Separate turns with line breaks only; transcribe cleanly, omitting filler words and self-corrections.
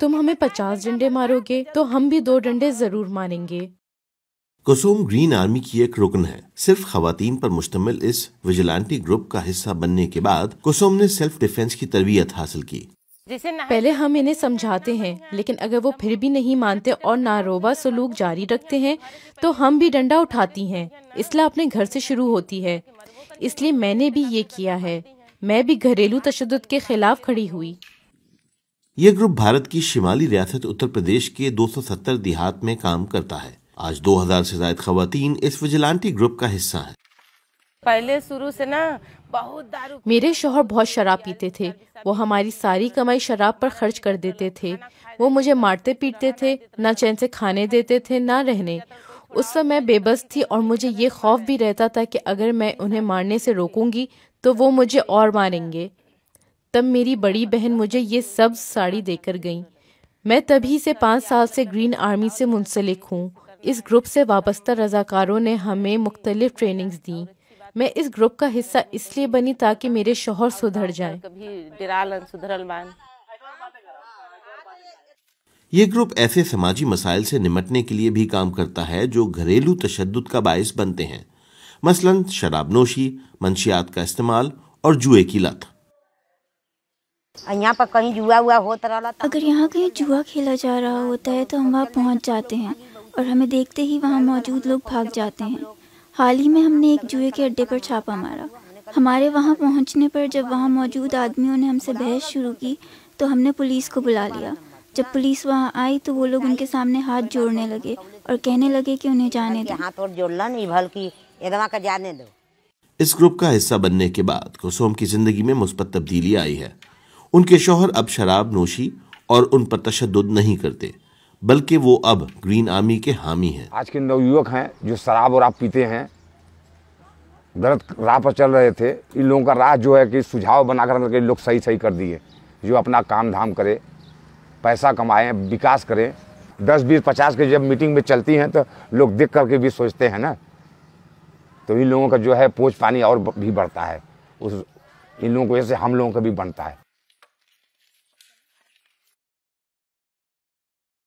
तुम हमें 50 डंडे मारोगे तो हम भी 2 डंडे जरूर मारेंगे।
कुसुम ग्रीन आर्मी की एक रुकन है। सिर्फ खवातीन पर मुश्तमिल इस विजिलेंटी ग्रुप का हिस्सा बनने के बाद कुसुम ने सेल्फ डिफेंस की तरबियत हासिल की।
पहले हम इन्हें समझाते हैं, लेकिन अगर वो फिर भी नहीं मानते और नारोबा सलूक जारी रखते हैं तो हम भी डंडा उठाती हैं। इसलिए अपने घर से शुरू होती है, इसलिए मैंने भी ये किया है। मैं भी घरेलू तशद्दुद के खिलाफ खड़ी हुई।
ये ग्रुप भारत की शिमाली रियासत उत्तर प्रदेश के 270 देहात में काम करता है। आज 2000 से ज्यादा खवातीन इस विजिलेंटी ग्रुप का हिस्सा हैं।
पहले शुरू से ना बहुत दारू।
मेरे शौहर बहुत शराब पीते थे। वो हमारी सारी कमाई शराब पर खर्च कर देते थे। वो मुझे मारते पीटते थे, ना चैन से खाने देते थे ना रहने। उस समय मैं बेबस थी और मुझे ये खौफ भी रहता था कि अगर मैं उन्हें मारने से रोकूंगी तो वो मुझे और मारेंगे। तब मेरी बड़ी बहन मुझे ये सब साड़ी देकर गई। मैं तभी से 5 साल से ग्रीन आर्मी से मुंसलिक हूँ। इस ग्रुप से वाबस्ता रजाकारों ने हमें मुख्तलिफ ट्रेनिंग्स दी। मैं इस ग्रुप का हिस्सा इसलिए बनी ताकि मेरे शौहर सुधर जाएं।
ये ग्रुप ऐसे समाजी मसाइल से निमटने के लिए भी काम करता है जो घरेलू तशद्दुद का बायस बनते हैं, मसलन शराबनोशी, मंशियात का इस्तेमाल और जुए की लत।
यहाँ पर कहीं जुआ हुआ होता रहा,
अगर यहाँ कहीं जुआ खेला जा रहा होता है तो हम वहाँ पहुँच जाते हैं और हमें देखते ही वहाँ मौजूद लोग भाग जाते हैं। हाल ही में हमने एक जुए के अड्डे पर छापा मारा। हमारे वहाँ पहुँचने पर जब वहाँ मौजूद आदमियों ने हमसे बहस शुरू की तो हमने पुलिस को बुला लिया। जब पुलिस वहाँ आई तो वो लोग उनके सामने हाथ जोड़ने लगे और कहने लगे कि उन्हें जाने दो।
हाथ और जोड़ना नहीं बल्कि एकदम का जाने दो।
इस ग्रुप का हिस्सा बनने के बाद कुसुम की जिंदगी में मुस्बत तब्दीली आई है। उनके शौहर अब शराब नोशी और उन पर तशद्दुद नहीं करते, बल्कि वो अब ग्रीन आर्मी के हामी हैं।
आज के नवयुवक हैं जो शराब और आप पीते हैं, गलत राह पर चल रहे थे। इन लोगों का राह जो है कि सुझाव बनाकर लोग सही कर दिए। जो अपना काम धाम करे, पैसा कमाएं, विकास करें। 10, 20, 50 के जब मीटिंग में चलती हैं तो लोग देख करके भी सोचते हैं ना, तो इन लोगों का जो है पोंछ पानी और भी बढ़ता है। इन लोगों की वजह से हम लोगों का भी बनता है।